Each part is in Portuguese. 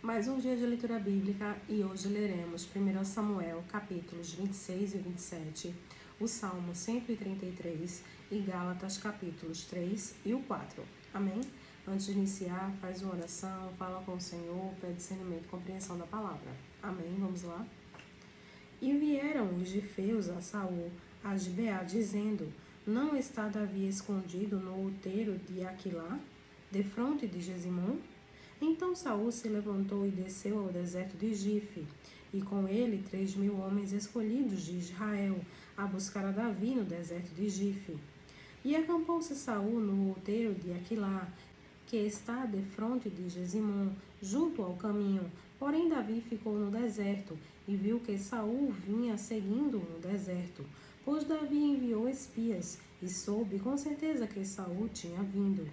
Mais um dia de leitura bíblica e hoje leremos 1 Samuel, capítulos 26 e 27, o Salmo 133 e Gálatas, capítulos 3 e o 4. Amém? Antes de iniciar, faz uma oração, fala com o Senhor, pede discernimento e compreensão da palavra. Amém? Vamos lá? E vieram os gifeus a Saul, a Gibeá, dizendo: Não está Davi escondido no outeiro de Aquilá, defronte de Gesimon? Então Saul se levantou e desceu ao deserto de Zife, e com ele 3.000 homens escolhidos de Israel, a buscar a Davi no deserto de Zife. E acampou-se Saul no outeiro de Aquilá, que está defronte de Gesimon, junto ao caminho. Porém Davi ficou no deserto, e viu que Saul vinha seguindo no deserto, pois Davi enviou espias, e soube com certeza que Saul tinha vindo.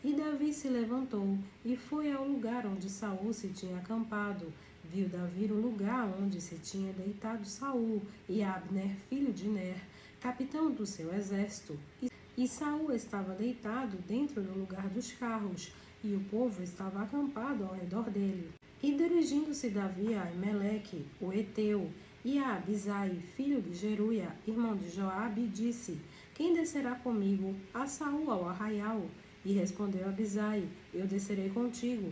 E Davi se levantou e foi ao lugar onde Saul se tinha acampado. Viu Davi o lugar onde se tinha deitado Saul e Abner, filho de Ner, capitão do seu exército. E Saul estava deitado dentro do lugar dos carros, e o povo estava acampado ao redor dele. E dirigindo-se Davi a Aimeleque, o Eteu, e a Abisai, filho de Jeruia, irmão de Joabe, disse: Quem descerá comigo a Saul ao arraial? E respondeu Abisai: Eu descerei contigo.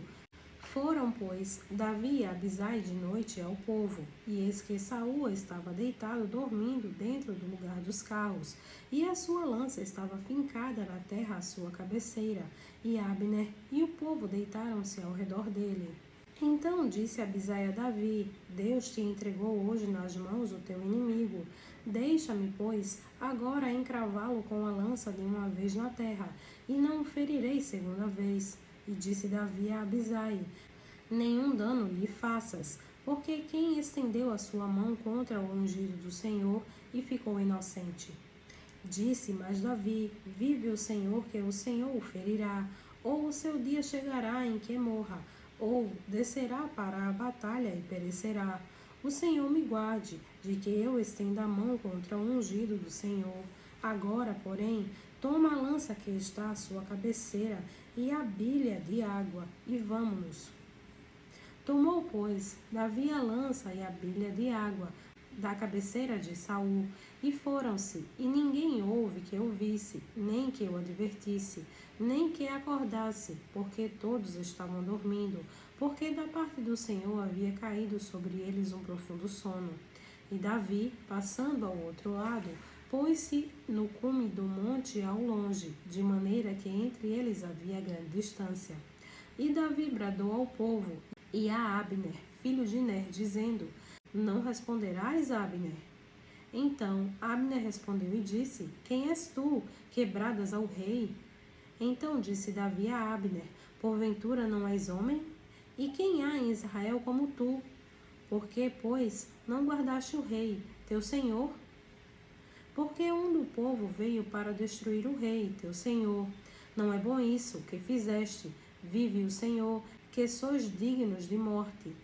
Foram, pois, Davi e Abisai de noite ao povo, e eis que Saul estava deitado dormindo dentro do lugar dos carros, e a sua lança estava fincada na terra à sua cabeceira, e Abner e o povo deitaram-se ao redor dele. Então disse Abisai a Davi: Deus te entregou hoje nas mãos o teu inimigo. Deixa-me, pois, agora encravá-lo com a lança de uma vez na terra, e não o ferirei segunda vez. E disse Davi a Abisai: Nenhum dano lhe faças, porque quem estendeu a sua mão contra o ungido do Senhor e ficou inocente? Disse mais Davi: Vive o Senhor, que o Senhor o ferirá, ou o seu dia chegará em que morra, ou descerá para a batalha e perecerá. O Senhor me guarde, de que eu estenda a mão contra o ungido do Senhor. Agora, porém, toma a lança que está à sua cabeceira e a bilha de água, e vamo-nos. Tomou, pois, Davi a lança e a bilha de água da cabeceira de Saul, e foram-se, e ninguém houve que o visse, nem que o advertisse, nem que acordasse, porque todos estavam dormindo, porque da parte do Senhor havia caído sobre eles um profundo sono. E Davi, passando ao outro lado, pôs-se no cume do monte ao longe, de maneira que entre eles havia grande distância. E Davi bradou ao povo e a Abner, filho de Ner, dizendo: Não responderás, Abner? Então Abner respondeu e disse: Quem és tu, que bradas ao rei? Então disse Davi a Abner: Porventura não és homem? E quem há em Israel como tu? Por que, pois, não guardaste o rei, teu senhor? Porque um do povo veio para destruir o rei, teu senhor. Não é bom isso que fizeste. Vive o Senhor, que sois dignos de morte.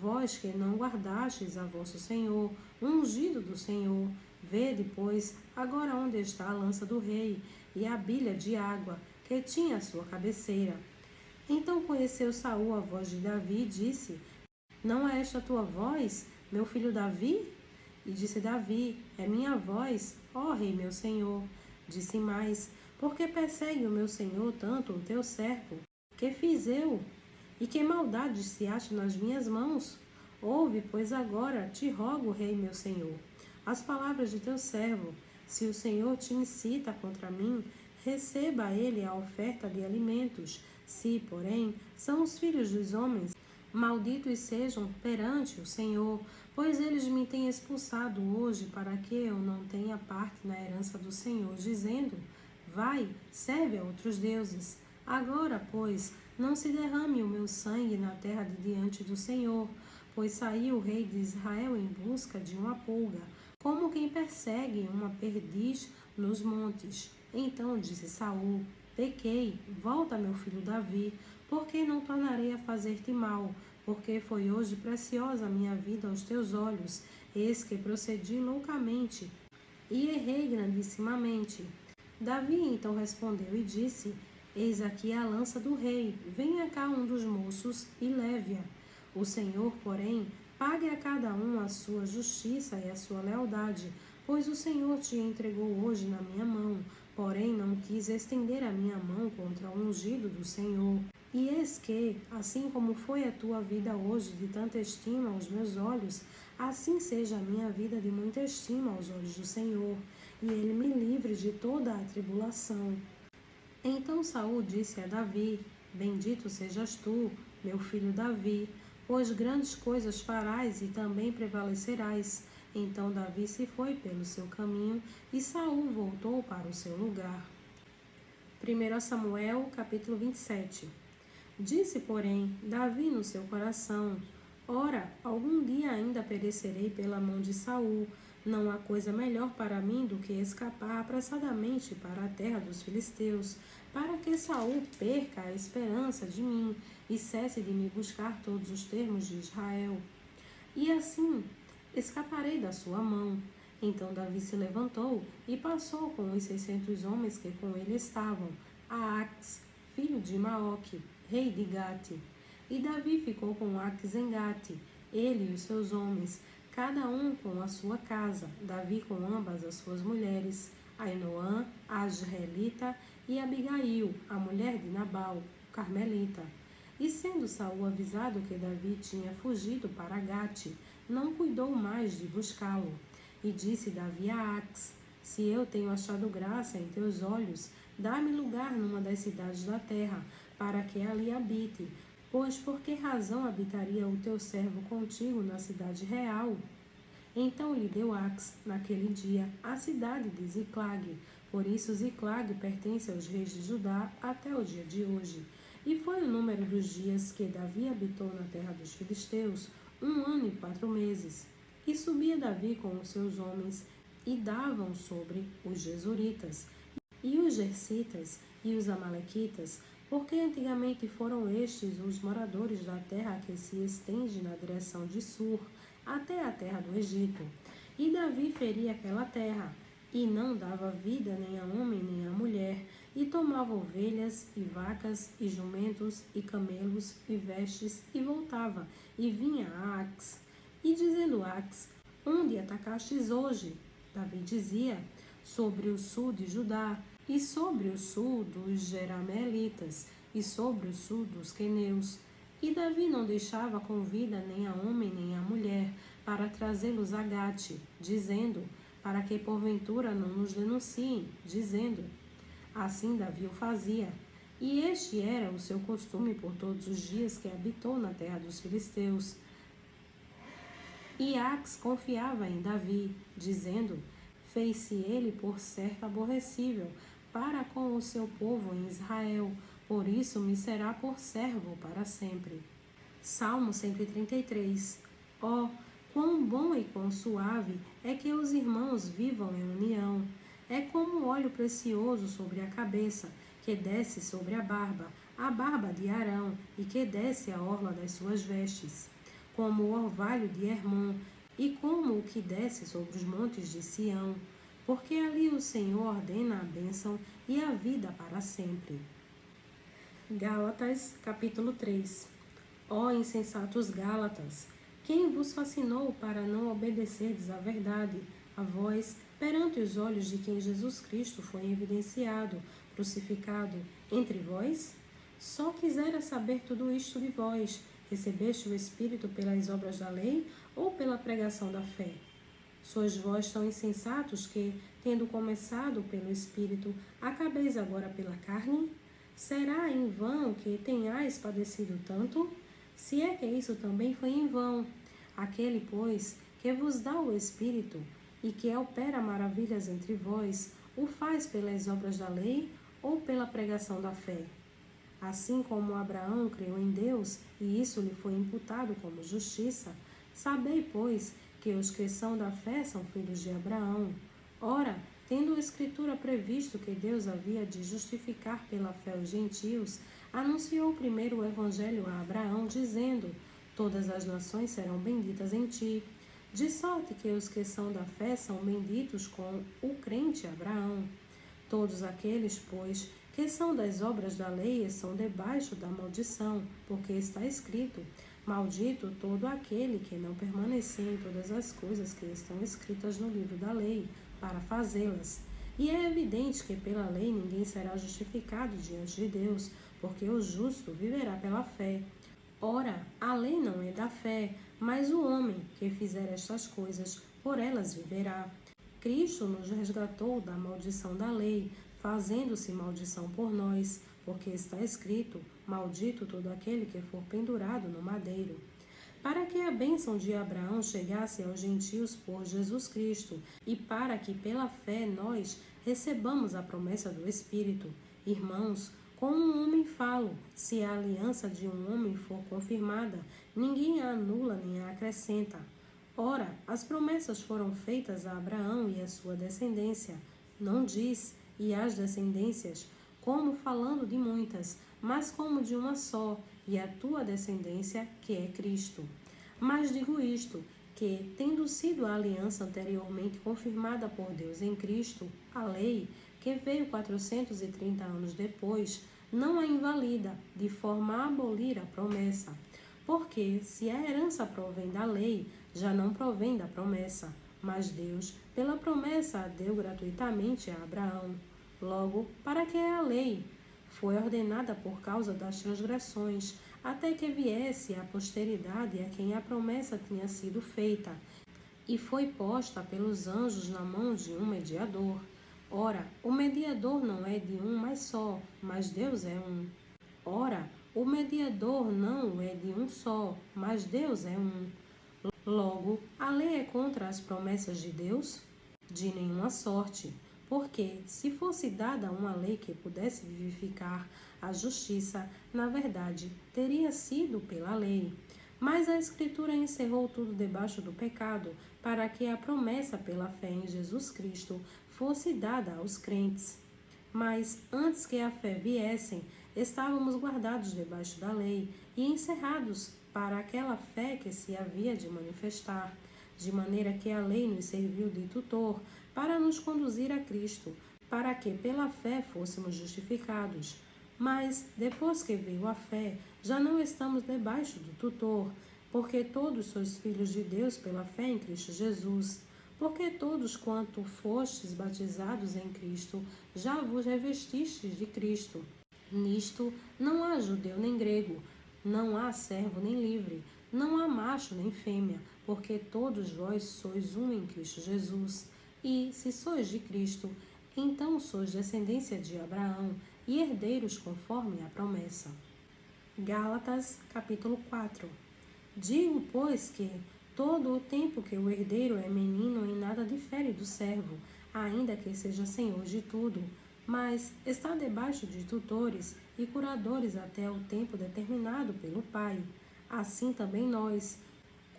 Vós que não guardastes a vosso Senhor, o ungido do Senhor. Vede, pois, agora onde está a lança do rei e a bilha de água, que tinha a sua cabeceira. Então conheceu Saul a voz de Davi e disse: Não é esta a tua voz, meu filho Davi? E disse Davi: É minha voz, ó rei meu senhor. Disse mais: Por que persegue o meu senhor tanto o teu servo? Que fiz eu? E que maldade se acha nas minhas mãos? Ouve, pois agora, te rogo, rei meu senhor, as palavras de teu servo. Se o Senhor te incita contra mim, receba ele a oferta de alimentos. Se, porém, são os filhos dos homens, malditos sejam perante o Senhor, pois eles me têm expulsado hoje para que eu não tenha parte na herança do Senhor, dizendo: Vai, serve a outros deuses. Agora, pois, não se derrame o meu sangue na terra de diante do Senhor, pois saiu o rei de Israel em busca de uma pulga, como quem persegue uma perdiz nos montes. Então disse Saul: Pequei, volta, meu filho Davi, porque não tornarei a fazer-te mal, porque foi hoje preciosa a minha vida aos teus olhos. Eis que procedi loucamente e errei grandissimamente. Davi então respondeu e disse: Eis aqui a lança do rei, venha cá um dos moços e leve-a. O Senhor, porém, pague a cada um a sua justiça e a sua lealdade, pois o Senhor te entregou hoje na minha mão. Porém, não quis estender a minha mão contra o ungido do Senhor. E eis que, assim como foi a tua vida hoje de tanta estima aos meus olhos, assim seja a minha vida de muita estima aos olhos do Senhor, e ele me livre de toda a tribulação. Então Saul disse a Davi: Bendito sejas tu, meu filho Davi, pois grandes coisas farás e também prevalecerás. Então Davi se foi pelo seu caminho e Saul voltou para o seu lugar. 1 Samuel, capítulo 27. Disse, porém, Davi no seu coração: Ora, algum dia ainda perecerei pela mão de Saul. Não há coisa melhor para mim do que escapar apressadamente para a terra dos filisteus, para que Saul perca a esperança de mim e cesse de me buscar todos os termos de Israel. E assim escaparei da sua mão. Então Davi se levantou e passou com os 600 homens que com ele estavam, a Ax, filho de Maoque, rei de Gate. E Davi ficou com Ax em Gate, ele e os seus homens, cada um com a sua casa, Davi com ambas as suas mulheres, Ainoã, a Jezreelita, e Abigail, a mulher de Nabal, o carmelita. E sendo Saul avisado que Davi tinha fugido para Gate, não cuidou mais de buscá-lo. E disse Davi a Ax: Se eu tenho achado graça em teus olhos, dá-me lugar numa das cidades da terra, para que ali habite. Pois por que razão habitaria o teu servo contigo na cidade real? Então lhe deu Ax, naquele dia, a cidade de Ziclag. Por isso Ziclag pertence aos reis de Judá até o dia de hoje. E foi o número dos dias que Davi habitou na terra dos filisteus, 1 ano e 4 meses. E subia Davi com os seus homens, e davam sobre os Gesuritas, e os Gersitas, e os Amalequitas, porque antigamente foram estes os moradores da terra que se estende na direção de Sur, até a terra do Egito. E Davi feria aquela terra, e não dava vida nem a homem nem a mulher, e tomava ovelhas, e vacas, e jumentos, e camelos, e vestes, e voltava, e vinha a Ax. E dizendo Ax: Onde atacastes hoje? Davi dizia: Sobre o sul de Judá, e sobre o sul dos Jerameelitas, e sobre o sul dos queneus. E Davi não deixava com vida nem a homem nem a mulher, para trazê-los a Gate, dizendo: Para que porventura não nos denunciem, dizendo. Assim Davi o fazia. E este era o seu costume por todos os dias que habitou na terra dos filisteus. E Ax confiava em Davi, dizendo: Fez-se ele por certo aborrecível para com o seu povo em Israel, por isso me será por servo para sempre. Salmo 133. Ó, quão bom e quão suave é que os irmãos vivam em união. É como óleo precioso sobre a cabeça, que desce sobre a barba de Arão, e que desce a orla das suas vestes. Como o orvalho de Hermon, e como o que desce sobre os montes de Sião. Porque ali o Senhor ordena a bênção e a vida para sempre. Gálatas, capítulo 3. Ó insensatos Gálatas, quem vos fascinou para não obedecerdes à verdade, a vós, perante os olhos de quem Jesus Cristo foi evidenciado, crucificado entre vós? Só quisera saber tudo isto de vós: recebeste o Espírito pelas obras da lei ou pela pregação da fé? Sois vós tão insensatos que, tendo começado pelo Espírito, acabeis agora pela carne? Será em vão que tenhais padecido tanto? Se é que isso também foi em vão. Aquele, pois, que vos dá o Espírito e que opera maravilhas entre vós, o faz pelas obras da lei ou pela pregação da fé? Assim como Abraão creu em Deus, e isso lhe foi imputado como justiça, sabei, pois, que os que são da fé são filhos de Abraão. Ora, tendo a Escritura previsto que Deus havia de justificar pela fé os gentios, anunciou primeiro o Evangelho a Abraão, dizendo: Todas as nações serão benditas em ti. De sorte que os que são da fé são benditos com o crente Abraão. Todos aqueles, pois, que são das obras da lei estão debaixo da maldição, porque está escrito: Maldito todo aquele que não permanecer em todas as coisas que estão escritas no livro da lei, para fazê-las. E é evidente que pela lei ninguém será justificado diante de Deus, porque o justo viverá pela fé. Ora, a lei não é da fé, mas o homem que fizer estas coisas, por elas viverá. Cristo nos resgatou da maldição da lei, fazendo-se maldição por nós, porque está escrito: maldito todo aquele que for pendurado no madeiro. Para que a bênção de Abraão chegasse aos gentios por Jesus Cristo, e para que pela fé nós recebamos a promessa do Espírito. Irmãos, como um homem falo, se a aliança de um homem for confirmada, ninguém a anula nem a acrescenta. Ora, as promessas foram feitas a Abraão e a sua descendência. Não diz, e as descendências, como falando de muitas, mas como de uma só, e a tua descendência, que é Cristo. Mas digo isto, que, tendo sido a aliança anteriormente confirmada por Deus em Cristo, a lei, que veio 430 anos depois, não a invalida, de forma a abolir a promessa. Porque, se a herança provém da lei, já não provém da promessa, mas Deus, pela promessa, a deu gratuitamente a Abraão. Logo, para que a lei foi ordenada por causa das transgressões, até que viesse a posteridade a quem a promessa tinha sido feita, e foi posta pelos anjos na mão de um mediador. Ora, o mediador não é de um, mas só, mas Deus é um. Ora, o mediador não é de um só, mas Deus é um. Logo, a lei é contra as promessas de Deus? De nenhuma sorte. Porque, se fosse dada uma lei que pudesse vivificar a justiça, na verdade, teria sido pela lei. Mas a Escritura encerrou tudo debaixo do pecado, para que a promessa pela fé em Jesus Cristo fosse dada aos crentes. Mas, antes que a fé viessem, estávamos guardados debaixo da lei e encerrados para aquela fé que se havia de manifestar, de maneira que a lei nos serviu de tutor para nos conduzir a Cristo, para que pela fé fôssemos justificados. Mas, depois que veio a fé, já não estamos debaixo do tutor, porque todos sois filhos de Deus pela fé em Cristo Jesus. Porque todos quanto fostes batizados em Cristo, já vos revestistes de Cristo. Nisto não há judeu nem grego, não há servo nem livre, não há macho nem fêmea, porque todos vós sois um em Cristo Jesus. E, se sois de Cristo, então sois descendência de Abraão e herdeiros conforme a promessa. Gálatas, capítulo 4. Digo, pois, que todo o tempo que o herdeiro é menino em nada difere do servo, ainda que seja senhor de tudo, mas está debaixo de tutores e curadores até o tempo determinado pelo Pai. Assim também nós,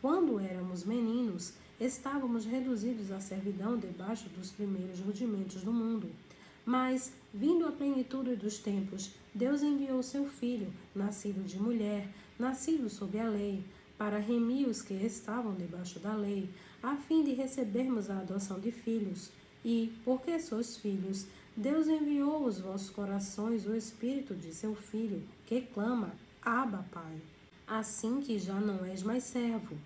quando éramos meninos, estávamos reduzidos à servidão debaixo dos primeiros rudimentos do mundo. Mas, vindo a plenitude dos tempos, Deus enviou seu Filho, nascido de mulher, nascido sob a lei, para remir os que estavam debaixo da lei, a fim de recebermos a adoção de filhos. E, porque sois filhos, Deus enviou aos vossos corações o Espírito de seu Filho, que clama: Abba, Pai. Assim que já não és mais servo,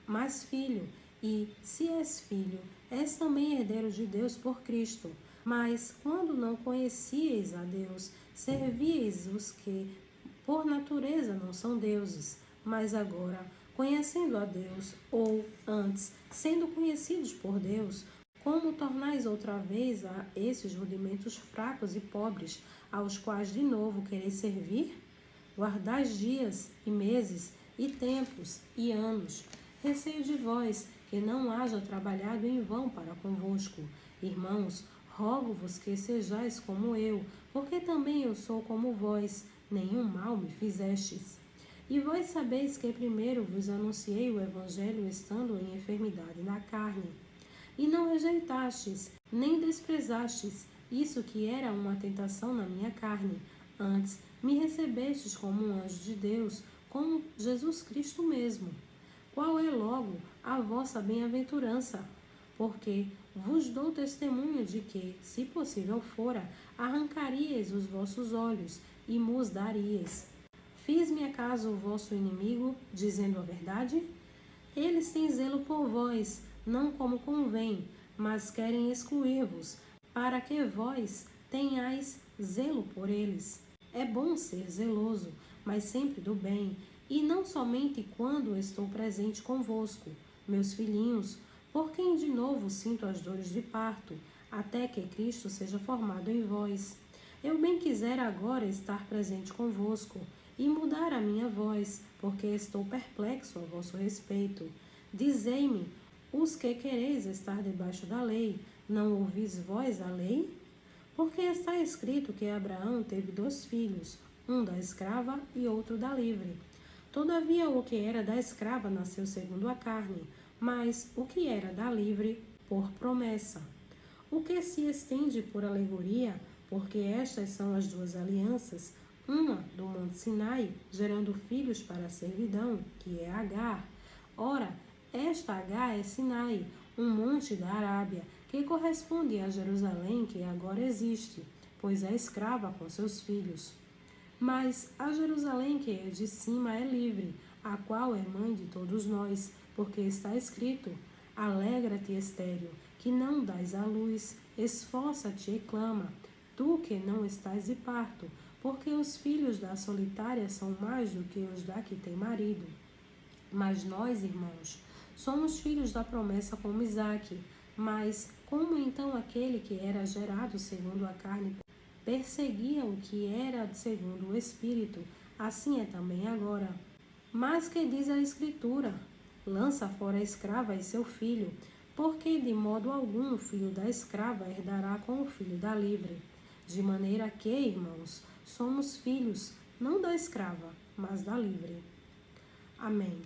mas filho, e, se és filho, és também herdeiro de Deus por Cristo. Mas, quando não conhecieis a Deus, servíeis os que, por natureza, não são deuses. Mas agora, conhecendo a Deus, ou, antes, sendo conhecidos por Deus, como tornais outra vez a esses rudimentos fracos e pobres, aos quais de novo quereis servir? Guardais dias, e meses, e tempos, e anos. Receio de vós, que não haja trabalhado em vão para convosco. Irmãos, rogo-vos que sejais como eu, porque também eu sou como vós, nenhum mal me fizestes. E vós sabeis que primeiro vos anunciei o Evangelho estando em enfermidade na carne. E não rejeitastes, nem desprezastes isso que era uma tentação na minha carne. Antes, me recebestes como um anjo de Deus, como Jesus Cristo mesmo. Qual é, logo, a vossa bem-aventurança? Porque vos dou testemunho de que, se possível fora, arrancaríeis os vossos olhos e mos daríeis. Fiz-me acaso o vosso inimigo, dizendo a verdade? Eles têm zelo por vós, não como convém, mas querem excluir-vos, para que vós tenhais zelo por eles. É bom ser zeloso, mas sempre do bem, e não somente quando estou presente convosco, meus filhinhos, por quem de novo sinto as dores de parto, até que Cristo seja formado em vós. Eu bem quisera agora estar presente convosco e mudar a minha voz, porque estou perplexo a vosso respeito. Dizei-me, os que quereis estar debaixo da lei, não ouvis vós a lei? Porque está escrito que Abraão teve 2 filhos, um da escrava e outro da livre. Todavia o que era da escrava nasceu segundo a carne, mas o que era da livre, por promessa. O que se estende por alegoria, porque estas são as 2 alianças, uma do Monte Sinai, gerando filhos para a servidão, que é Agar. Ora, esta Agar é Sinai, um monte da Arábia, que corresponde a Jerusalém que agora existe, pois é escrava com seus filhos. Mas a Jerusalém que é de cima é livre, a qual é mãe de todos nós, porque está escrito: Alegra-te, estéril, que não dás à luz, esforça-te e clama, tu que não estás de parto, porque os filhos da solitária são mais do que os da que tem marido. Mas nós, irmãos, somos filhos da promessa como Isaque. Mas como então aquele que era gerado segundo a carne perseguia o que era segundo o Espírito, assim é também agora. Mas que diz a Escritura? Lança fora a escrava e seu filho, porque de modo algum o filho da escrava herdará com o filho da livre. De maneira que, irmãos, somos filhos, não da escrava, mas da livre. Amém.